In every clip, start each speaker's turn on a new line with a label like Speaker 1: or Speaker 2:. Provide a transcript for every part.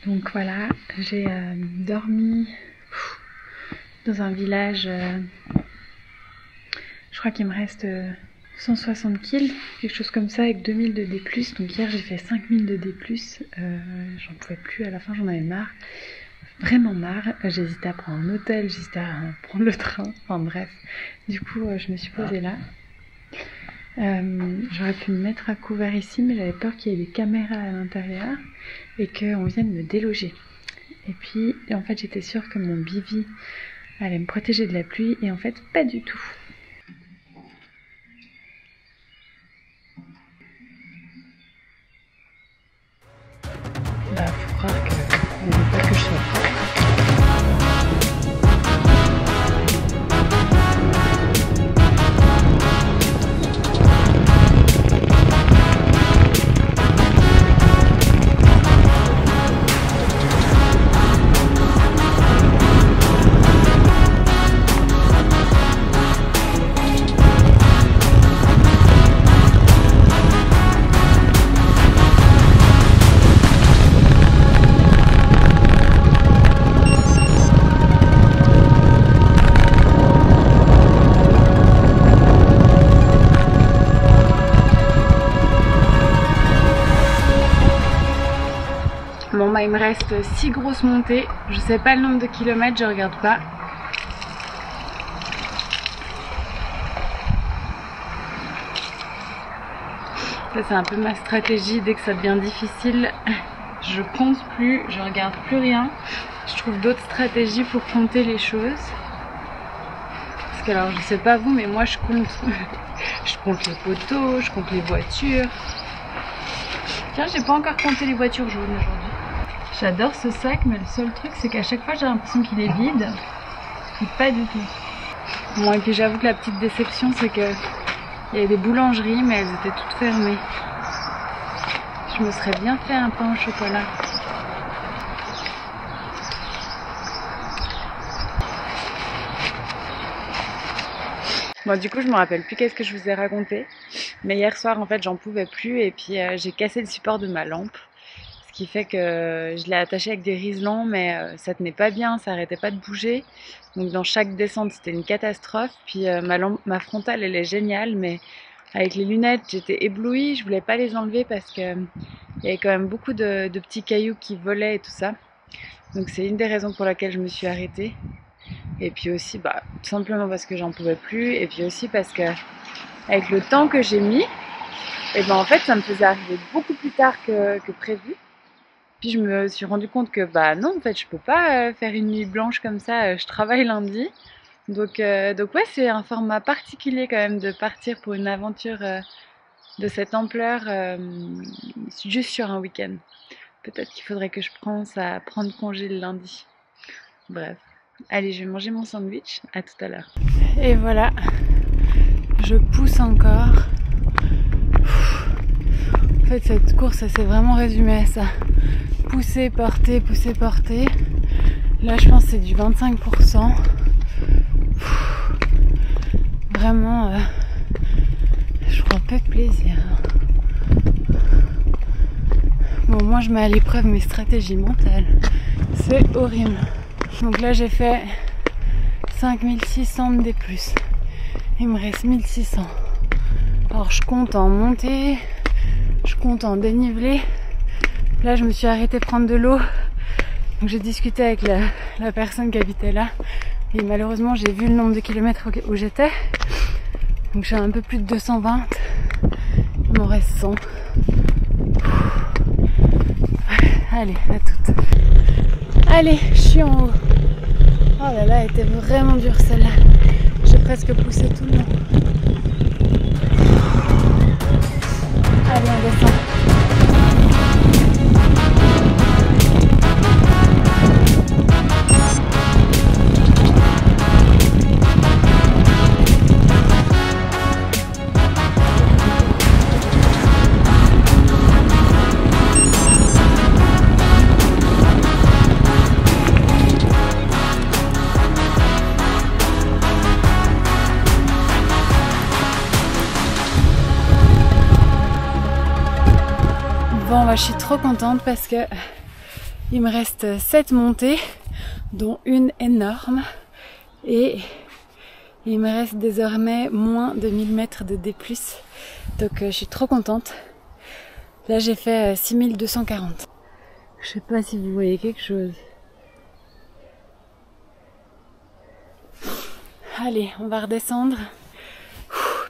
Speaker 1: Donc voilà, j'ai dormi dans un village, je crois qu'il me reste 160 kills, quelque chose comme ça, avec 2000 de D+. Donc hier j'ai fait 5000 de D+, j'en pouvais plus, à la fin j'en avais marre, vraiment marre. J'hésitais à prendre un hôtel, j'hésitais à prendre le train, enfin bref. Du coup je me suis posée là. J'aurais pu me mettre à couvert ici, mais j'avais peur qu'il y ait des caméras à l'intérieur et qu'on vienne me déloger. Et puis en fait j'étais sûre que mon bivy allait me protéger de la pluie, et en fait pas du tout. Bah faut croire qu'on ne veut pas que je sois propre. Bon bah il me reste 6 grosses montées, je sais pas le nombre de kilomètres, je regarde pas. Ça c'est un peu ma stratégie, dès que ça devient difficile, je compte plus, je regarde plus rien. Je trouve d'autres stratégies pour compter les choses. Parce que alors je sais pas vous, mais moi je compte. Je compte les poteaux, je compte les voitures. Tiens, j'ai pas encore compté les voitures jaunes aujourd'hui. J'adore ce sac, mais le seul truc c'est qu'à chaque fois j'ai l'impression qu'il est vide. Et pas du tout. Bon, et puis j'avoue que la petite déception c'est que il y avait des boulangeries, mais elles étaient toutes fermées. Je me serais bien fait un pain au chocolat. Bon, du coup je me rappelle plus qu'est-ce que je vous ai raconté. Mais hier soir en fait j'en pouvais plus, et puis j'ai cassé le support de ma lampe. Ce qui fait que je l'ai attaché avec des riselons, mais ça tenait pas bien, ça arrêtait pas de bouger. Donc dans chaque descente c'était une catastrophe. Puis ma frontale elle est géniale, mais avec les lunettes j'étais éblouie, je voulais pas les enlever parce que il y avait quand même beaucoup de petits cailloux qui volaient et tout ça. Donc c'est une des raisons pour laquelle je me suis arrêtée. Et puis aussi bah, tout simplement parce que j'en pouvais plus, et puis aussi parce que avec le temps que j'ai mis, et ben en fait ça me faisait arriver beaucoup plus tard que prévu. Puis je me suis rendu compte que bah non, en fait je peux pas faire une nuit blanche comme ça, je travaille lundi. Donc ouais, c'est un format particulier quand même de partir pour une aventure de cette ampleur juste sur un week-end. Peut-être qu'il faudrait que je pense à prendre congé le lundi. Bref, allez, je vais manger mon sandwich, à tout à l'heure. Et voilà, je pousse encore. En fait cette course elle s'est vraiment résumée à ça. Pousser, porter, pousser, porter. Là je pense que c'est du 25%. Vraiment, je prends peu de plaisir. Bon, moi je mets à l'épreuve mes stratégies mentales. C'est horrible. Donc là j'ai fait 5600 de D+. Il me reste 1600. Alors je compte en montée, je compte en dénivelé. Là je me suis arrêtée prendre de l'eau. Donc j'ai discuté avec la personne qui habitait là. Et malheureusement j'ai vu le nombre de kilomètres où j'étais. Donc j'ai un peu plus de 220. Il m'en reste 100. Allez, à toutes. Allez, je suis en haut. Oh là là, elle était vraiment dure celle-là. J'ai presque poussé tout le long. Allez, on descend. Bon, bah, je suis trop contente parce que Il me reste 7 montées, dont une énorme. Et il me reste désormais moins de 1000 mètres de D+. Donc je suis trop contente. Là j'ai fait 6240. Je sais pas si vous voyez quelque chose. Allez, on va redescendre.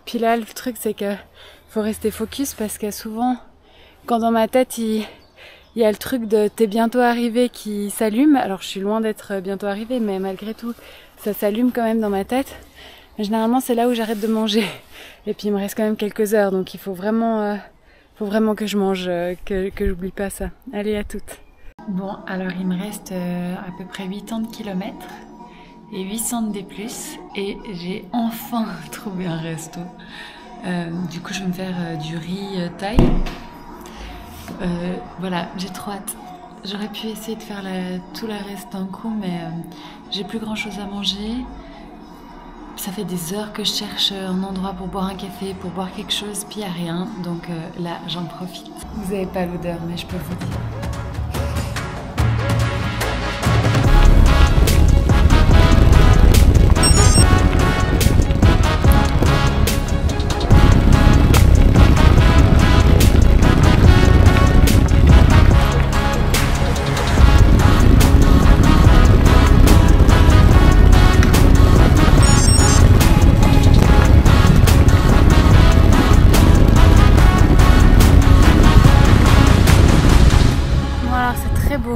Speaker 1: Puis là, le truc, c'est que faut rester focus parce que souvent, quand dans ma tête, il y a le truc de t'es bientôt arrivé qui s'allume. Alors, je suis loin d'être bientôt arrivée, mais malgré tout, ça s'allume quand même dans ma tête. Mais généralement, c'est là où j'arrête de manger. Et puis, il me reste quand même quelques heures, donc il faut vraiment que je mange, que j'oublie pas ça. Allez, à toutes. Bon, alors il me reste à peu près 80 km. Et 800 de D+, et j'ai enfin trouvé un resto. Du coup, je vais me faire du riz thaï. Voilà, j'ai trop hâte. J'aurais pu essayer de faire tout le reste d'un coup, mais j'ai plus grand chose à manger. Ça fait des heures que je cherche un endroit pour boire un café, pour boire quelque chose, puis il n'y a rien. Donc là, j'en profite. Vous n'avez pas l'odeur, mais je peux vous dire.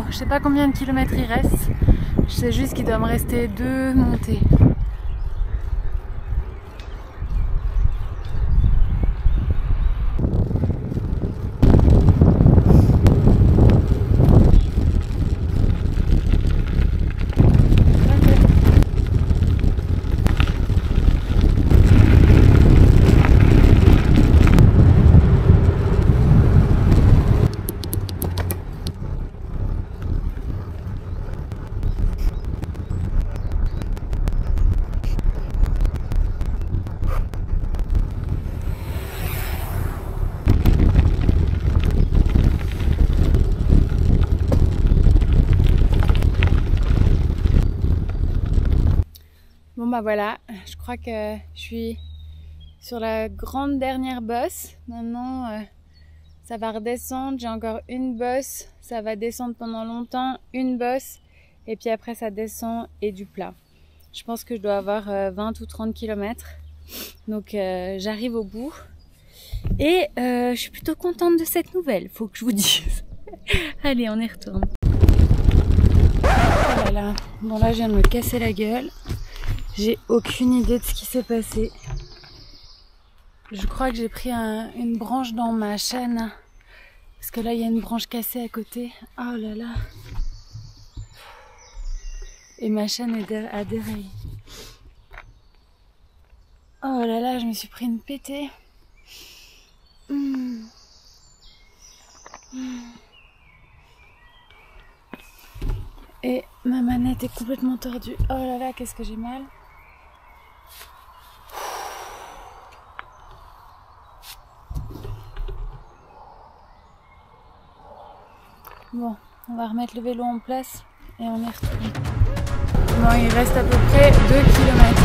Speaker 1: Je sais pas combien de kilomètres il reste, je sais juste qu'il doit me rester 2 montées. Bon bah voilà, je crois que je suis sur la grande dernière bosse. Maintenant ça va redescendre, j'ai encore une bosse, ça va descendre pendant longtemps, une bosse, et puis après ça descend et du plat. Je pense que je dois avoir 20 ou 30 km, donc j'arrive au bout. Et je suis plutôt contente de cette nouvelle, faut que je vous dise. Allez, on y retourne. Voilà. Bon là je viens de me casser la gueule. J'ai aucune idée de ce qui s'est passé. Je crois que j'ai pris une branche dans ma chaîne. Parce que là, il y a une branche cassée à côté. Oh là là. Et ma chaîne a déraillé. Oh là là, je me suis pris une pétée. Et ma manette est complètement tordue. Oh là là, qu'est-ce que j'ai mal. Bon, on va remettre le vélo en place et on y retourne. Bon, il reste à peu près 2 km.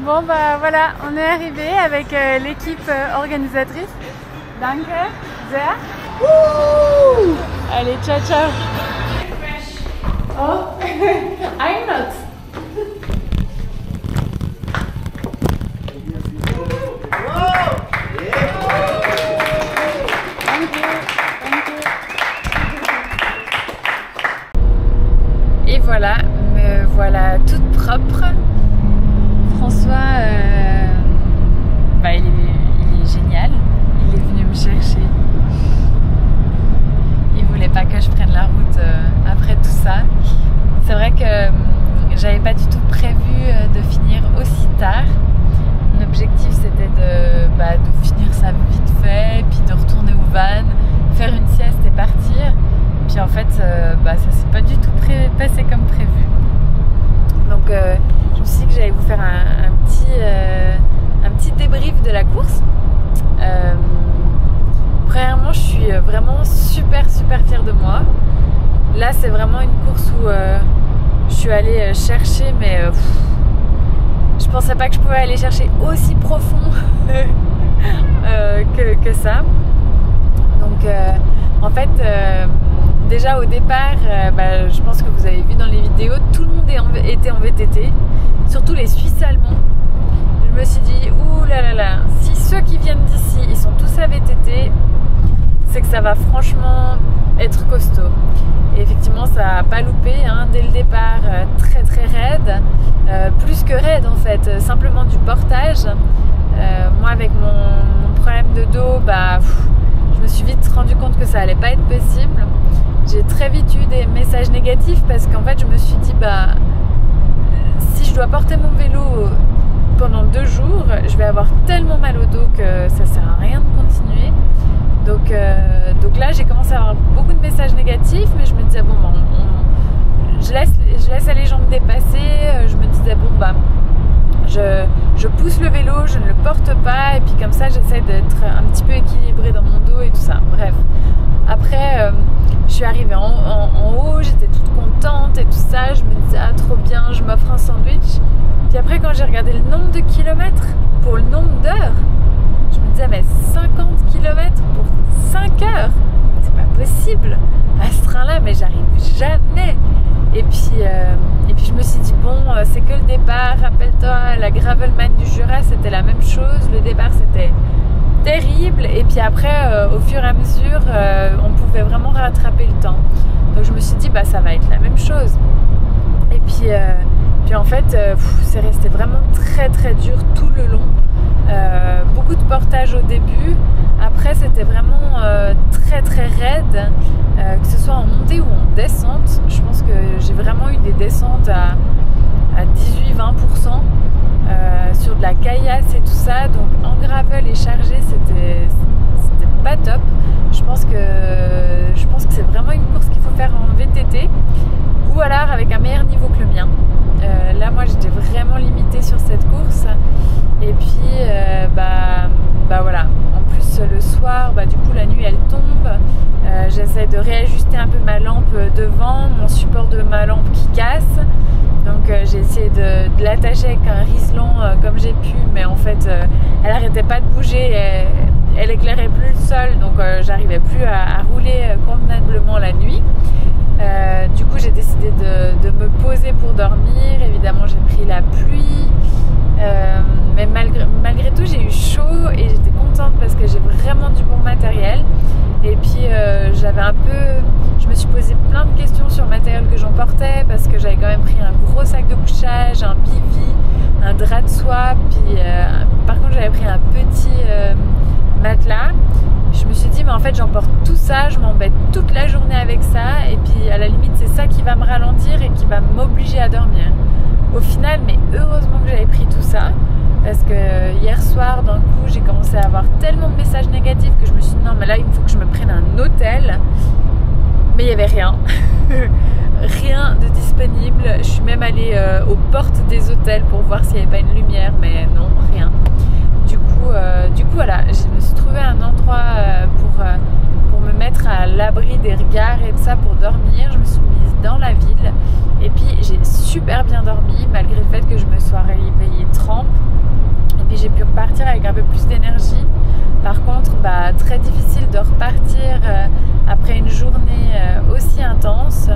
Speaker 1: Bon bah voilà, on est arrivé avec l'équipe organisatrice. Danke sehr. Allez, ciao ciao. Oh, I'm not. Et voilà, me voilà toute propre. François, il est génial. Il est venu me chercher. Il j'avais pas du tout prévu de finir aussi tard. Mon objectif c'était de finir ça vite fait, puis de retourner au van, faire une sieste et partir. Puis en fait, ça s'est pas du tout passé comme prévu. Donc je me suis dit que j'allais vous faire un petit débrief de la course. Premièrement, je suis vraiment super fière de moi. Là, c'est vraiment une course où je suis allée chercher, mais je pensais pas que je pouvais aller chercher aussi profond que ça. Donc en fait, déjà au départ, je pense que vous avez vu dans les vidéos, tout le monde était en VTT, surtout les Suisses allemands. Je me suis dit, ouh là là là, si ceux qui viennent d'ici, ils sont tous à VTT, c'est que ça va franchement être costaud. Et effectivement, ça n'a pas loupé, hein, dès le départ, très raide, plus que raide en fait, simplement du portage. Moi, avec mon problème de dos, je me suis vite rendu compte que ça allait pas être possible. J'ai très vite eu des messages négatifs parce qu'en fait, je me suis dit, si je dois porter mon vélo pendant 2 jours, je vais avoir tellement mal au dos que ça sert à rien de continuer. Donc là, j'ai commencé à avoir beaucoup de messages négatifs, mais je me disais je laisse les gens me dépasser. Je me disais je pousse le vélo, je ne le porte pas, et puis comme ça, j'essaie d'être un petit peu équilibrée dans mon dos et tout ça. Bref, après, je suis arrivée en haut, j'étais toute contente et tout ça. Je me disais trop bien, je m'offre un sandwich. Puis après, quand j'ai regardé le nombre de kilomètres pour le nombre d'heures, je me disais, mais 50 km pour 5 heures, c'est pas possible. À ce train-là, mais j'arrive jamais. Et puis je me suis dit, c'est que le départ. Rappelle-toi, la Gravelman du Jura, c'était la même chose. Le départ, c'était terrible. Et puis après, au fur et à mesure, on pouvait vraiment rattraper le temps. Donc je me suis dit, ça va être la même chose. Et puis en fait, c'est resté vraiment très dur tout le long. Beaucoup de portage au début. Après, c'était vraiment très raide, que ce soit en montée ou en descente. Je pense que j'ai vraiment eu des descentes à 18-20% sur de la caillasse et tout ça. Donc en gravel et chargé, c'était pas top. Je pense que c'est vraiment une course qu'il faut faire en VTT ou alors avec un meilleur niveau que le mien. Là, moi, j'étais vraiment limitée sur cette course. Et puis, voilà. En plus, le soir, du coup, la nuit, elle tombe. J'essaie de réajuster un peu ma lampe devant, mon support de ma lampe qui casse. Donc, j'ai essayé de l'attacher avec un riselant comme j'ai pu. Mais en fait, elle n'arrêtait pas de bouger. Elle éclairait plus le sol. Donc, j'arrivais plus à rouler convenablement la nuit. Du coup, j'ai décidé de me poser pour dormir. Évidemment, j'ai pris la pluie. Mais malgré tout, j'ai eu chaud et j'étais contente parce que j'ai vraiment du bon matériel. Et puis, je me suis posé plein de questions sur le matériel que j'emportais parce que j'avais quand même pris un gros sac de couchage, un bivy, un drap de soie. Puis, par contre, j'avais pris un petit matelas. Je me suis dit, mais en fait, j'emporte tout ça, je m'embête toute la journée avec ça. Et puis, à la limite, c'est ça qui va me ralentir et qui va m'obliger à dormir. Au final, mais heureusement que j'avais pris tout ça. Parce que hier soir, d'un coup, j'ai commencé à avoir tellement de messages négatifs que je me suis dit, non, mais là, il faut que je me prenne un hôtel. Mais il n'y avait rien. Rien de disponible. Je suis même allée aux portes des hôtels pour voir s'il n'y avait pas une lumière. Mais non, rien. Du coup, voilà, je me suis trouvé un endroit pour me mettre à l'abri des regards et tout ça pour dormir. Je me suis mise dans la ville et puis j'ai super bien dormi malgré le fait que je me sois réveillée trempe. Et puis j'ai pu repartir avec un peu plus d'énergie. Par contre, très difficile de repartir après une journée aussi intense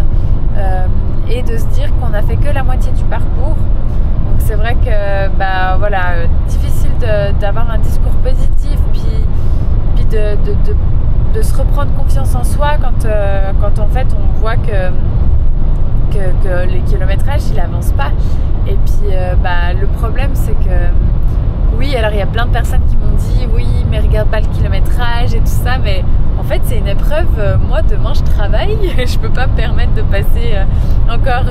Speaker 1: et de se dire qu'on n'a fait que la moitié du parcours. Donc c'est vrai que difficile d'avoir un discours positif puis de se reprendre confiance en soi quand en fait on voit que les kilométrages il avance pas. Et puis le problème c'est que oui, alors il y a plein de personnes qui m'ont dit oui mais regarde pas le kilométrage et tout ça, mais en fait c'est une épreuve. Moi demain je travaille, je peux pas me permettre de passer encore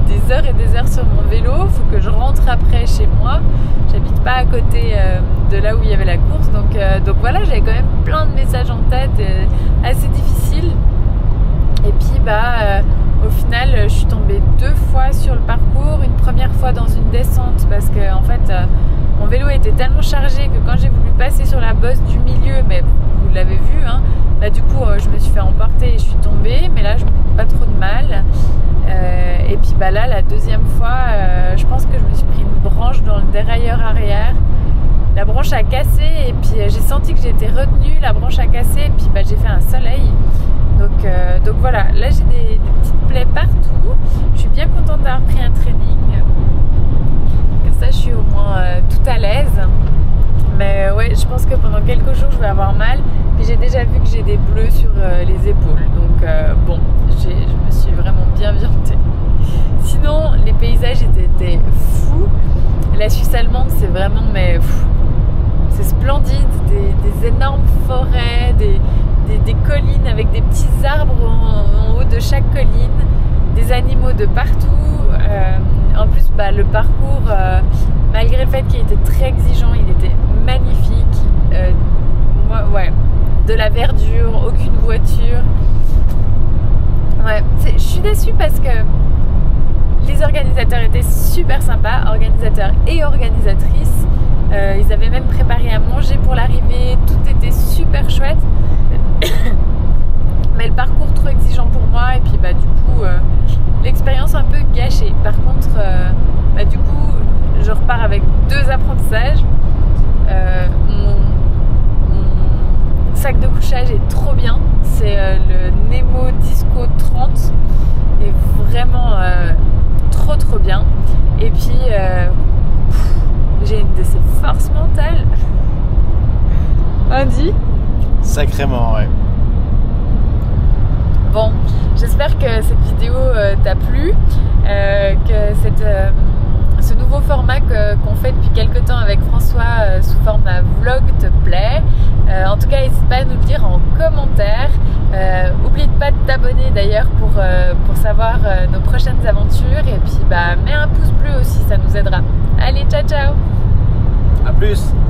Speaker 1: des heures et des heures sur mon
Speaker 2: que je rentre après chez moi. J'habite pas à côté de là où il y avait la course, donc voilà, j'avais quand même plein de messages en tête, assez difficiles. Et puis au final, je suis tombée 2 fois sur le parcours. Une première fois dans une descente parce que en fait, mon vélo était tellement chargé que quand j'ai voulu passer sur la bosse du milieu, mais vous l'avez vu, hein, du coup, je me suis fait emporter et je suis tombée. Mais là, je n'ai pas trop de mal. Et puis là, la deuxième fois, je pense que je me suis pris une branche dans le dérailleur arrière. La branche a cassé et puis j'ai senti que j'étais retenue. La branche a cassé et puis j'ai fait un soleil. Donc voilà, là j'ai des petites plaies partout. Je suis bien contente d'avoir pris un training. Comme ça, je suis au moins tout à l'aise. Mais ouais, je pense que pendant quelques jours, je vais avoir mal. Puis j'ai déjà vu que j'ai des bleus sur les épaules. Donc bon, je me suis vraiment bien viandée. Sinon, les paysages étaient fous. La Suisse allemande, c'est vraiment c'est splendide. Des énormes forêts, des collines avec des petits arbres en haut de chaque colline, des animaux de partout. En plus, le parcours, malgré le fait qu'il était très exigeant, il était magnifique. De la verdure, aucune voiture. Ouais, je suis déçue parce que les organisateurs étaient super sympas, organisateurs et organisatrices. Ils avaient même préparé à manger pour l'arrivée, tout était super chouette. Mais le parcours trop exigeant pour moi et puis du coup l'expérience un peu gâchée. Par contre du coup je repars avec 2 apprentissages. Mon sac de couchage est trop bien, c'est le Nemo Disco 30 et vraiment trop bien. Et puis j'ai une de ces forces mentales. Andy?
Speaker 3: Sacrément, ouais.
Speaker 2: Bon, j'espère que cette vidéo t'a plu, que ce nouveau format qu'on fait depuis quelques temps avec François sous format vlog te plaît. En tout cas, n'hésite pas à nous le dire en commentaire. Oublie pas de t'abonner d'ailleurs pour savoir nos prochaines aventures. Et puis mets un pouce bleu aussi, ça nous aidera. Allez, ciao ciao!
Speaker 3: À plus!